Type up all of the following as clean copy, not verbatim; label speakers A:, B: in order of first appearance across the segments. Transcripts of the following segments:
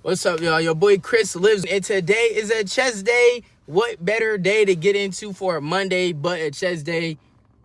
A: What's up, y'all? Your boy Chris lives, and today is a chest day. What better day to get into for a Monday but a chest day?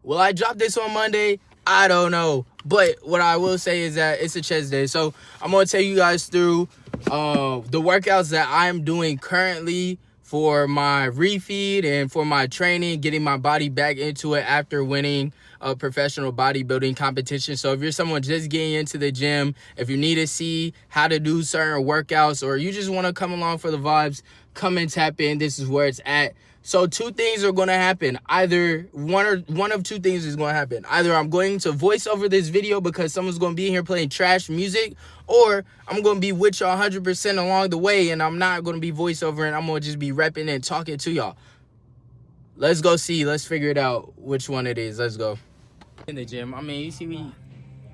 A: Will I drop this on Monday? I don't know. But what I will say is that it's a chest day. So I'm going to take you guys through the workouts that I'm doing currently for my refeed and for my training, getting my body back into it after winning a professional bodybuilding competition. So if you're someone just getting into the gym, if you need to see how to do certain workouts, or you just want to come along for the vibes, come and tap in. This is where it's at. So two things are going to happen. Either one of two things is going to happen. Either I'm going to voice over this video because someone's going to be here playing trash music, or I'm going to be with y'all 100% along the way, and I'm not going to be voiceover, and I'm going to just be repping and talking to y'all. Let's go see. Let's figure it out which one it is. Let's go. In the gym, I mean, you see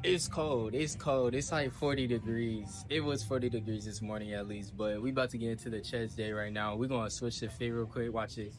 A: it's cold. It's cold. It's like 40 degrees. It was 40 degrees this morning at least, but we about to get into the chest day right now. We're going to switch the fit real quick. Watch this.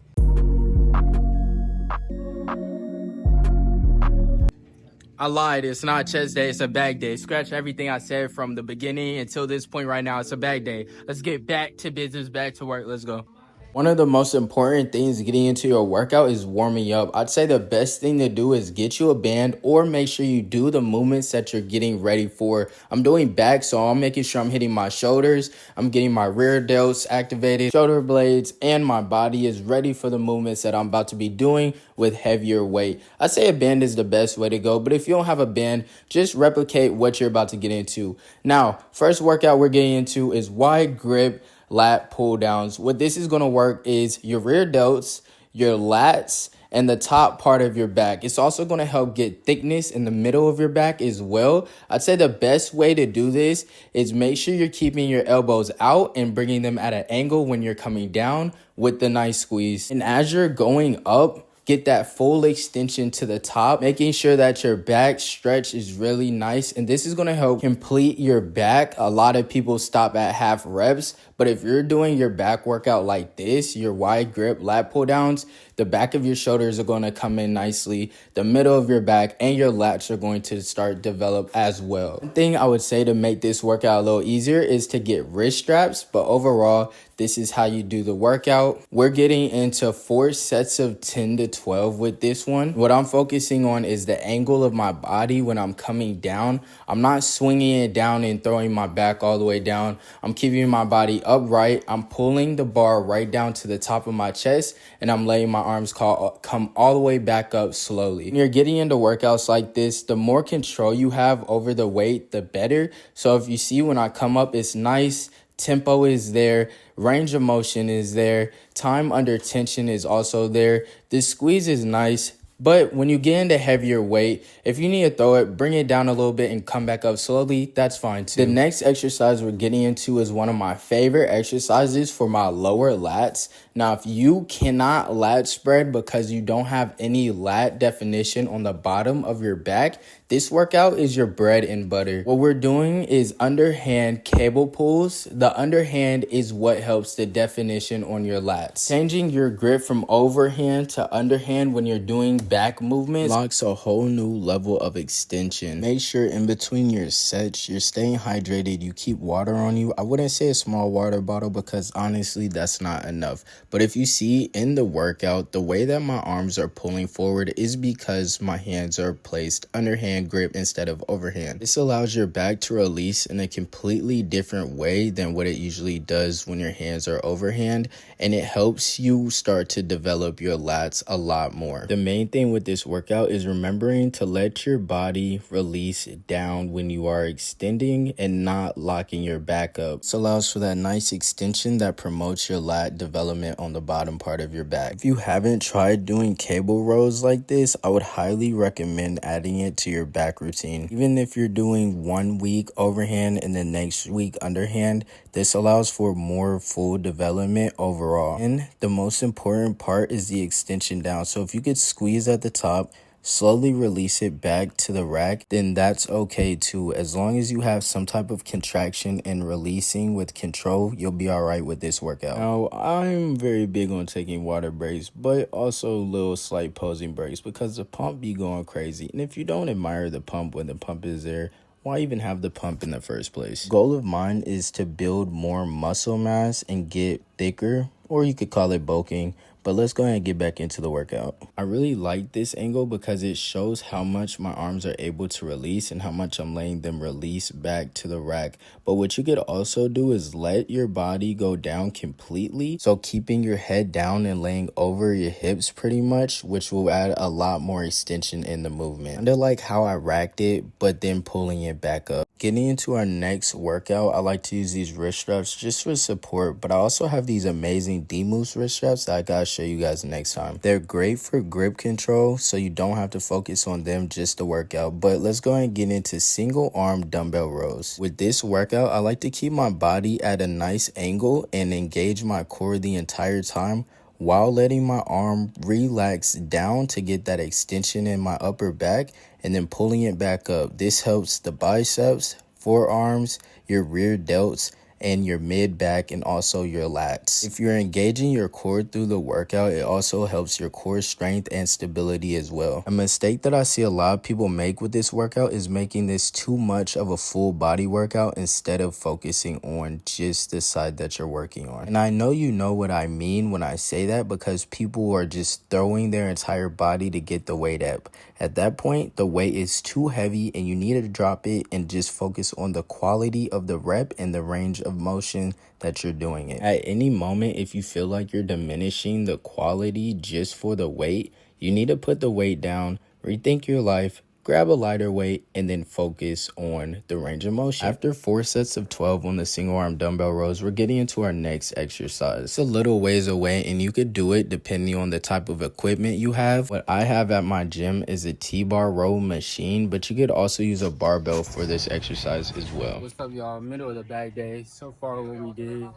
A: I lied. It's not chest day. It's a bag day. Scratch everything I said from the beginning until this point right now. It's a bag day. Let's get back to business, back to work. Let's go. One of the most important things getting into your workout is warming up. I'd say the best thing to do is get you a band or make sure you do the movements that you're getting ready for. I'm doing back, so I'm making sure I'm hitting my shoulders. I'm getting my rear delts activated, shoulder blades, and my body is ready for the movements that I'm about to be doing with heavier weight. I'd say a band is the best way to go, but if you don't have a band, just replicate what you're about to get into. Now, first workout we're getting into is wide grip lat pull downs. What this is going to work is your rear delts, your lats, and the top part of your back. It's also going to help get thickness in the middle of your back as well. I'd say the best way to do this is make sure you're keeping your elbows out and bringing them at an angle when you're coming down with the nice squeeze. And as you're going up, get that full extension to the top, making sure that your back stretch is really nice. And this is going to help complete your back. A lot of people stop at half reps, but if you're doing your back workout like this, your wide grip lat pull downs, the back of your shoulders are going to come in nicely. The middle of your back and your lats are going to start develop as well. One thing I would say to make this workout a little easier is to get wrist straps, but overall, this is how you do the workout. We're getting into 4 sets of 10 to 12 with this one. What I'm focusing on is the angle of my body when I'm coming down. I'm not swinging it down and throwing my back all the way down. I'm keeping my body upright. I'm pulling the bar right down to the top of my chest, and I'm letting my arms come all the way back up slowly. When you're getting into workouts like this, the more control you have over the weight, the better. So if you see when I come up, it's nice. Tempo is there, range of motion is there, time under tension is also there. This squeeze is nice, but when you get into heavier weight, if you need to throw it, bring it down a little bit and come back up slowly, that's fine too. The next exercise we're getting into is one of my favorite exercises for my lower lats. Now, if you cannot lat spread because you don't have any lat definition on the bottom of your back, this workout is your bread and butter. What we're doing is underhand cable pulls. The underhand is what helps the definition on your lats. Changing your grip from overhand to underhand when you're doing back movements unlocks a whole new level of extension. Make sure in between your sets, you're staying hydrated. You keep water on you. I wouldn't say a small water bottle because honestly, that's not enough. But if you see in the workout, the way that my arms are pulling forward is because my hands are placed underhand grip instead of overhand. This allows your back to release in a completely different way than what it usually does when your hands are overhand, and it helps you start to develop your lats a lot more. The main thing with this workout is remembering to let your body release down when you are extending and not locking your back up. This allows for that nice extension that promotes your lat development on the bottom part of your back. If you haven't tried doing cable rows like this, I would highly recommend adding it to your back routine. Even if you're doing 1 week overhand and the next week underhand, this allows for more full development overall. And the most important part is the extension down. So if you could squeeze at the top, slowly release it back to the rack, then that's okay too. As long as you have some type of contraction and releasing with control, you'll be all right with this workout. Now, I'm very big on taking water breaks, but also little slight posing breaks because the pump be going crazy. And if you don't admire the pump when the pump is there, why even have the pump in the first place? Goal of mine is to build more muscle mass and get thicker, or you could call it bulking. But let's go ahead and get back into the workout. I really like this angle because it shows how much my arms are able to release and how much I'm letting them release back to the rack. But what you could also do is let your body go down completely. So keeping your head down and laying over your hips pretty much, which will add a lot more extension in the movement. Kind of like how I racked it, but then pulling it back up. Getting into our next workout, I like to use these wrist straps just for support, but I also have these amazing D-Moose wrist straps that I gotta show you guys next time. They're great for grip control, so you don't have to focus on them just to work out. But let's go ahead and get into single arm dumbbell rows. With this workout, I like to keep my body at a nice angle and engage my core the entire time, while letting my arm relax down to get that extension in my upper back and then pulling it back up. This helps the biceps, forearms, your rear delts, and your mid back, and also your lats. If you're engaging your core through the workout, it also helps your core strength and stability as well. A mistake that I see a lot of people make with this workout is making this too much of a full body workout instead of focusing on just the side that you're working on. And I know you know what I mean when I say that, because people are just throwing their entire body to get the weight up. At that point, the weight is too heavy and you need to drop it and just focus on the quality of the rep and the range of motion that you're doing it. At any moment, if you feel like you're diminishing the quality just for the weight, you need to put the weight down, rethink your life, grab a lighter weight, and then focus on the range of motion. After 4 sets of 12 on the single arm dumbbell rows, we're getting into our next exercise. It's a little ways away and you could do it depending on the type of equipment you have. What I have at my gym is a T-bar row machine, but you could also use a barbell for this exercise as well. What's up, y'all? Middle of the bag day. So far what we did,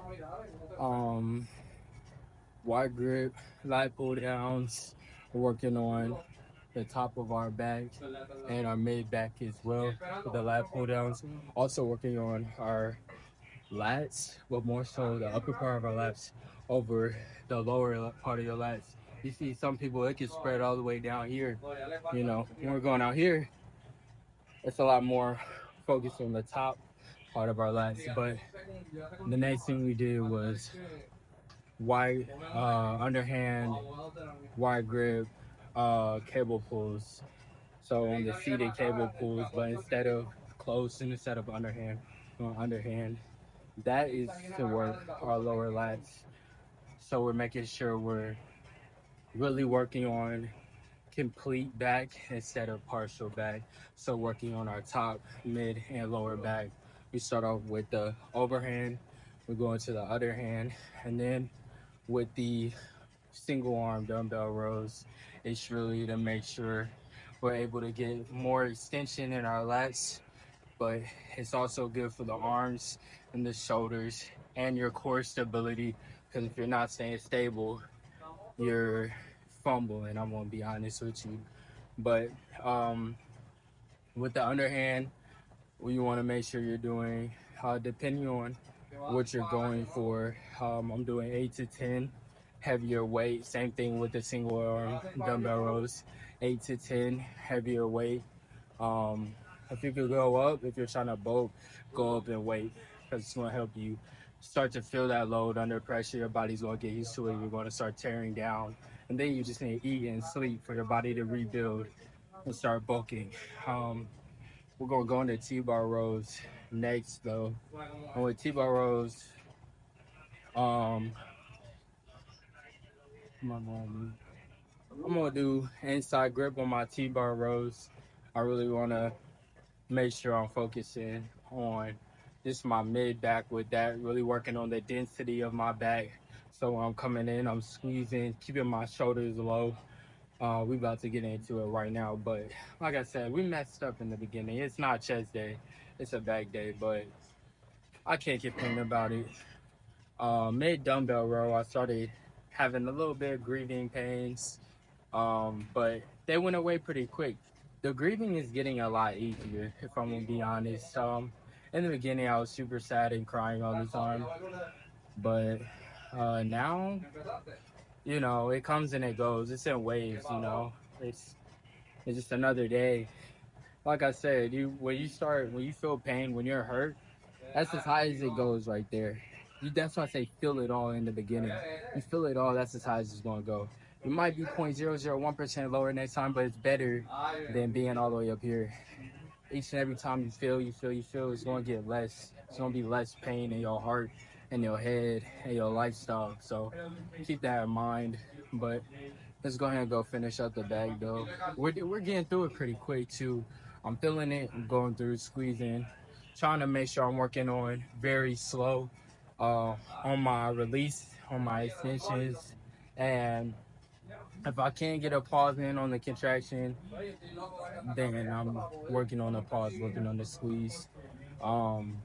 A: wide grip, lat pull downs, working on the top of our back and our mid back as well with the lat pull downs. Also working on our lats, but more so the upper part of our lats over the lower part of your lats. You see some people, it can spread all the way down here. You know, when we're going out here, it's a lot more focused on the top part of our lats. But the next thing we did was wide underhand, wide grip cable pulls. So on the seated cable pulls, but instead of close and instead of underhand, underhand. That is to work our lower lats. So we're making sure we're really working on complete back instead of partial back. So working on our top, mid, and lower back. We start off with the overhand, we go into the underhand, and then with the single arm dumbbell rows, it's really to make sure we're able to get more extension in our lats, but it's also good for the arms and the shoulders and your core stability, because if you're not staying stable, you're fumbling. I'm gonna be honest with you. But with the underhand, what you want to make sure you're doing, depending on what you're going for, I'm doing 8 to 10 heavier weight. Same thing with the single arm dumbbell rows, 8 to 10 heavier weight. If you could go up, if you're trying to bulk, go up in weight, because it's going to help you start to feel that load under pressure. Your body's going to get used to it. You're going to start tearing down. And then you just need to eat and sleep for your body to rebuild and start bulking. We're going to go into T-bar rows next, though. And with T-bar rows, I'm going to do inside grip on my T-bar rows. I really want to make sure I'm focusing on just my mid back with that, really working on the density of my back. So when I'm coming in, I'm squeezing, keeping my shoulders low. We about to get into it right now, but like I said, we messed up in the beginning. It's not chest day, it's a back day, but I can't complain about it. Mid dumbbell row, I started having a little bit of grieving pains, but they went away pretty quick. The grieving is getting a lot easier, if I'm gonna be honest. In the beginning, I was super sad and crying all the time, but now, you know, it comes and it goes. It's in waves, you know. It's just another day like I said, when you feel pain, when you're hurt, that's as high as it goes right there. That's why I say feel it all in the beginning. You feel it all, that's as high as it's gonna go. It might be 0.001% lower next time, but it's better than being all the way up here. Each and every time you feel, it's gonna get less. It's gonna be less pain in your heart and your head and your lifestyle. So keep that in mind. But let's go ahead and go finish up the bag though. We're getting through it pretty quick too. I'm feeling it. I'm going through, squeezing, trying to make sure I'm working on very slow on my release, on my extensions, and if I can't get a pause in on the contraction, then I'm working on the pause, working on the squeeze. Um,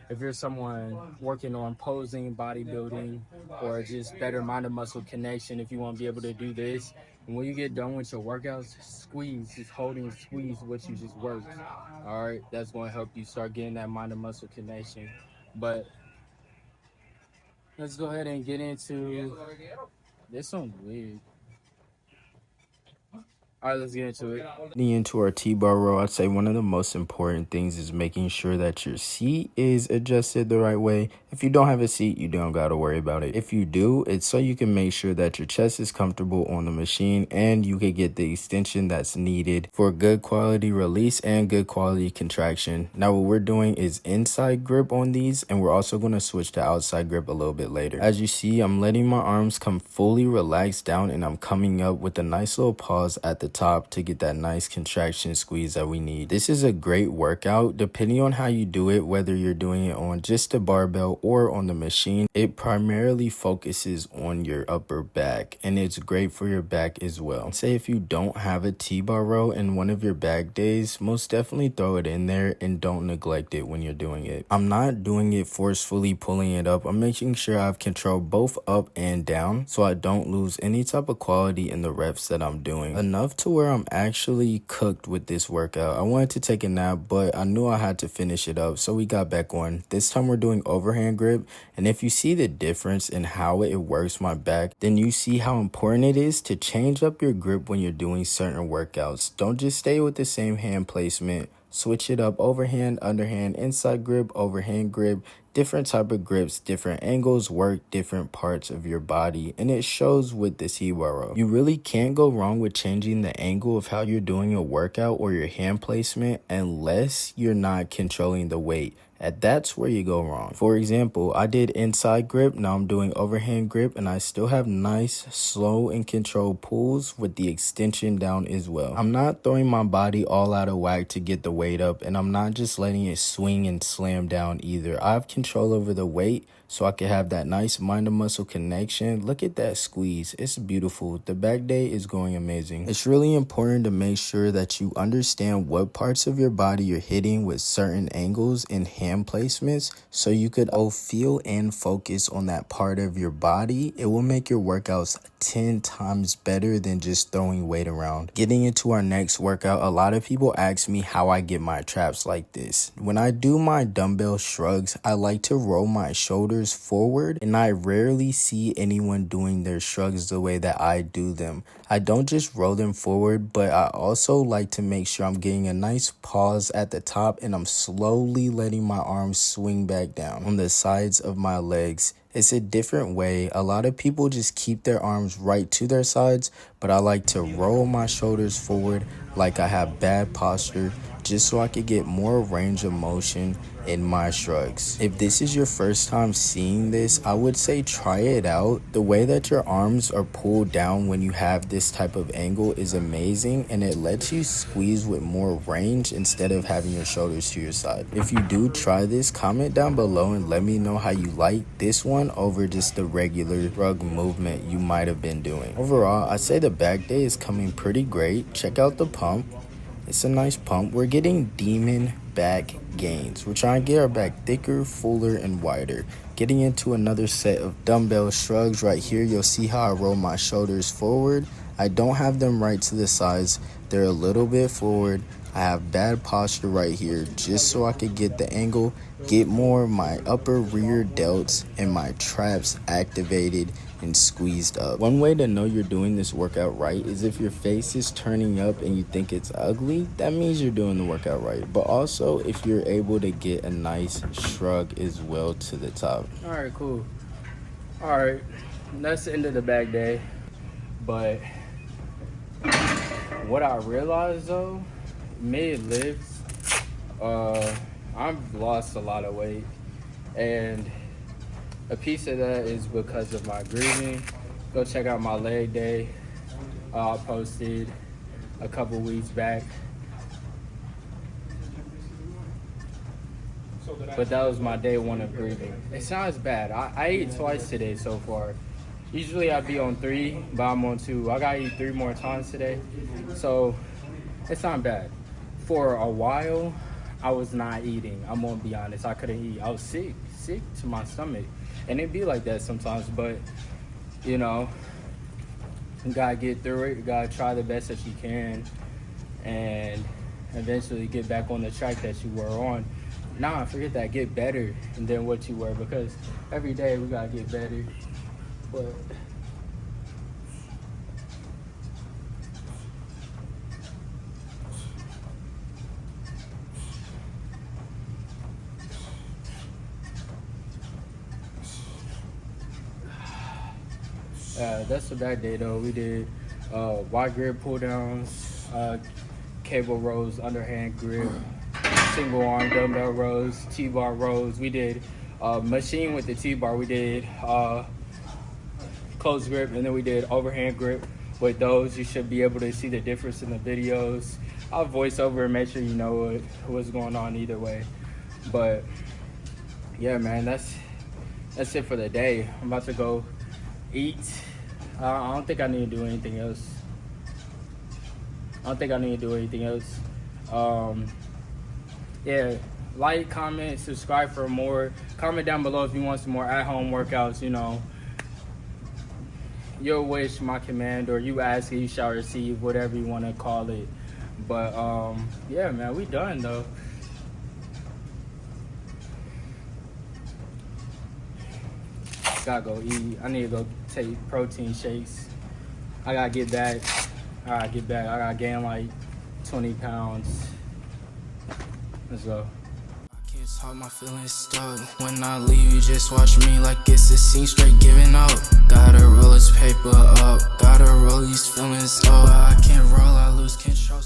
A: if you're someone working on posing, bodybuilding, or just better mind and muscle connection, if you want to be able to do this, and when you get done with your workouts, squeeze, just holding squeeze what you just worked. All right, that's going to help you start getting that mind and muscle connection. But let's go ahead and get into this one's weird. All right, let's get into it. Getting into our T-bar row, I'd say one of the most important things is making sure that your seat is adjusted the right way. If you don't have a seat, you don't got to worry about it. If you do, it's so you can make sure that your chest is comfortable on the machine and you can get the extension that's needed for good quality release and good quality contraction. Now, what we're doing is inside grip on these, and we're also going to switch to outside grip a little bit later. As you see, I'm letting my arms come fully relaxed down, and I'm coming up with a nice little pause at the top to get that nice contraction squeeze that we need. This is a great workout depending on how you do it, whether you're doing it on just a barbell or on the machine. It primarily focuses on your upper back, and it's great for your back as well. Say if you don't have a T-bar row in one of your back days, most definitely throw it in there and don't neglect it when you're doing it. I'm not doing it forcefully pulling it up. I'm making sure I have control both up and down so I don't lose any type of quality in the reps that I'm doing. Enough to where I'm actually cooked with this workout. I wanted to take a nap, but I knew I had to finish it up, so we got back on. This time we're doing overhand grip, and if you see the difference in how it works my back, then you see how important it is to change up your grip when you're doing certain workouts. Don't just stay with the same hand placement. Switch it up: overhand, underhand, inside grip, overhand grip. Different type of grips, different angles work different parts of your body, and it shows with the T-bar row. You really can't go wrong with changing the angle of how you're doing a workout or your hand placement unless you're not controlling the weight. And that's where you go wrong. For example, I did inside grip, now I'm doing overhand grip, and I still have nice, slow, and controlled pulls with the extension down as well. I'm not throwing my body all out of whack to get the weight up, and I'm not just letting it swing and slam down either. I have control over the weight so I can have that nice mind to muscle connection. Look at that squeeze. It's beautiful. The back day is going amazing. It's really important to make sure that you understand what parts of your body you're hitting with certain angles and hand placements so you could feel and focus on that part of your body. It will make your workouts 10 times better than just throwing weight around. Getting into our next workout, a lot of people ask me how I get my traps like this. When I do my dumbbell shrugs, I like to roll my shoulders forward, and I rarely see anyone doing their shrugs the way that I do them. I don't just roll them forward, but I also like to make sure I'm getting a nice pause at the top and I'm slowly letting my arms swing back down on the sides of my legs. It's a different way. A lot of people just keep their arms right to their sides, but I like to roll my shoulders forward like I have bad posture, just so I could get more range of motion in my shrugs. If this is your first time seeing this, I would say try it out. The way that your arms are pulled down when you have this type of angle is amazing, and it lets you squeeze with more range instead of having your shoulders to your side. If you do try this, comment down below and let me know how you like this one over just the regular shrug movement you might have been doing. Overall, I'd say the back day is coming pretty great. Check out the pump. It's a nice pump. We're getting demon back gains. We're trying to get our back thicker, fuller, and wider. Getting into another set of dumbbell shrugs. Right here, you'll see how I roll my shoulders forward. I don't have them right to the sides. They're a little bit forward. I have bad posture right here just so I could get the angle, get more of my upper rear delts and my traps activated and squeezed up. One way to know you're doing this workout right is if your face is turning up and you think it's ugly, that means you're doing the workout right. But also if you're able to get a nice shrug as well to the top. All right, cool. All right, that's the end of the back day. But what I realized though, mid-lifts, I've lost a lot of weight, and a piece of that is because of my grooming. Go check out my leg day. I posted a couple weeks back, but that was my day one of grooming. It's not as bad. I ate twice today so far. Usually I'd be on 3, but I'm on 2. I gotta eat 3 more times today, so it's not bad. For a while, I was not eating. I'm gonna be honest, I couldn't eat. I was sick to my stomach. And it'd be like that sometimes, but you know, you gotta get through it. You gotta try the best that you can and eventually get back on the track that you were on. Nah, forget that, get better than what you were, because every day we gotta get better. But that's a bad day though. We did wide grip pull downs, cable rows, underhand grip, single arm dumbbell rows, T-bar rows. We did machine with the T-bar. We did close grip, and then we did overhand grip. With those, you should be able to see the difference in the videos. I'll voice over and make sure you know what's going on either way. But yeah, man, that's it for the day. I'm about to go eat. I don't think I need to do anything else. Yeah, like, comment, subscribe for more. Comment down below if you want some more at-home workouts. You know, your wish, my command, or you ask, you shall receive, whatever you want to call it. But yeah, man, we done though. Gotta go eat. I need to go take protein shakes. I gotta get back. I gotta gain like 20 pounds. Let's go. I can't talk, my feelings stuck. When I leave, you just watch me like it's a scene, straight giving up. Gotta roll this paper up. Gotta roll these feelings up. I can't roll, I lose control.